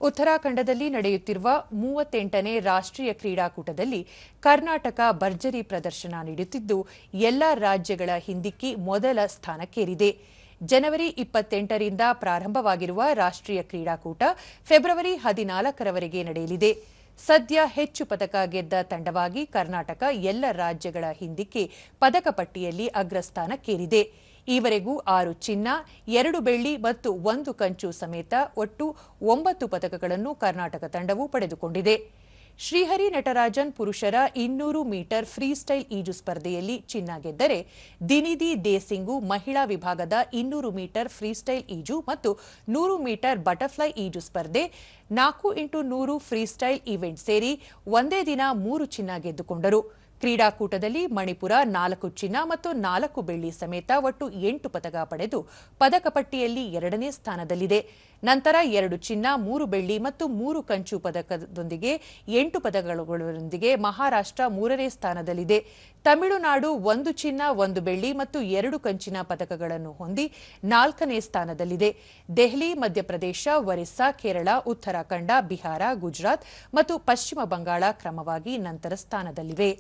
ಉತ್ತರಾಖಂಡದಲ್ಲಿ ನಡೆಯುತ್ತಿರುವ 38ನೇ ರಾಷ್ಟ್ರೀಯ ಕ್ರೀಡಾಕೂಟದಲ್ಲಿ ಕರ್ನಾಟಕ ಭರ್ಜರಿ ಪ್ರದರ್ಶನ ನೀಡುತ್ತಿದ್ದು ಎಲ್ಲಾ ರಾಜ್ಯಗಳ ಹಿಂದಿಕ್ಕಿ ಮೊದಲ ಸ್ಥಾನಕ್ಕೇರಿದೆ. ಜನವರಿ 28ರಿಂದ ಪ್ರಾರಂಭವಾಗಿರುವ ರಾಷ್ಟ್ರೀಯ ಕ್ರೀಡಾಕೂಟ ಫೆಬ್ರವರಿ 14ರವರೆಗೆ ನಡೆಯಲಿದೆ. ಸದ್ಯ ಹೆಚ್ಚು ಪದಕ ಗೆದ್ದ ತಂಡವಾಗಿ ಕರ್ನಾಟಕ ಎಲ್ಲ ರಾಜ್ಯಗಳ ಹಿಂದಿಕ್ಕಿ ಪದಕ ಪಟ್ಟಿಯಲ್ಲಿ ಅಗ್ರಸ್ಥಾನಕ್ಕೇರಿದೆ. ಈವರೆಗೂ 6 ಚಿನ್ನ, 2 ಬೆಳ್ಳಿ ಮತ್ತು 1 ಕಂಚು ಸಮೇತ ಒಟ್ಟು 9 ಪದಕಗಳನ್ನು ಕರ್ನಾಟಕ ತಂಡವು ಪಡೆದುಕೊಂಡಿದೆ. ಶ್ರೀಹರಿ ನಟರಾಜನ್ ಪುರುಷರ 200 ಮೀಟರ್ ಫ್ರೀಸ್ಟೈಲ್ ಈಜು ಸ್ಪರ್ಧೆಯಲ್ಲಿ ಚಿನ್ನ ಗೆದ್ದರೆ, ದಿನಿಧಿ ದೇಸಿಂಗು ಮಹಿಳಾ ವಿಭಾಗದ 200 ಮೀಟರ್ ಫ್ರೀಸ್ಟೈಲ್ ಈಜು ಮತ್ತು 100 ಮೀಟರ್ ಬಟರ್ಫ್ಲೈ ಈಜು ಸ್ಪರ್ಧೆ, 4x100 ಫ್ರೀಸ್ಟೈಲ್ ಈವೆಂಟ್ ಸೇರಿ ಒಂದೇ ದಿನ 3 ಚಿನ್ನ ಗೆದ್ದುಕೊಂಡರು. ಕ್ರೀಡಾಕೂಟದಲ್ಲಿ ಮಣಿಪುರ 4 ಚಿನ್ನ ಮತ್ತು 4 ಬೆಳ್ಳಿ ಸಮೇತ ಒಟ್ಟು 8 ಪದಕ ಪಡೆದು ಪದಕ ಪಟ್ಟಿಯಲ್ಲಿ 2ನೇ ಸ್ಥಾನದಲ್ಲಿದೆ. ನಂತರ 2 ಚಿನ್ನ, 3 ಬೆಳ್ಳಿ ಮತ್ತು 3 ಕಂಚು ಪದಕದೊಂದಿಗೆ 8 ಪದಕಗಳೊಂದಿಗೆ ಮಹಾರಾಷ್ಟ್ರ 3ನೇ ಸ್ಥಾನದಲ್ಲಿದೆ. ತಮಿಳುನಾಡು 1 ಚಿನ್ನ, 1 ಬೆಳ್ಳಿ ಮತ್ತು 2 ಕಂಚಿನ ಪದಕಗಳನ್ನು ಹೊಂದಿ 4ನೇ ಸ್ಥಾನದಲ್ಲಿದೆ. ದೆಹಲಿ, ಮಧ್ಯಪ್ರದೇಶ, ಒರಿಸ್ಸಾ, ಕೇರಳ, ಉತ್ತರಾಖಂಡ, ಬಿಹಾರ, ಗುಜರಾತ್ ಮತ್ತು ಪಶ್ಚಿಮ ಬಂಗಾಳ ಕ್ರಮವಾಗಿ ನಂತರ ಸ್ಥಾನದಲ್ಲಿವೆ.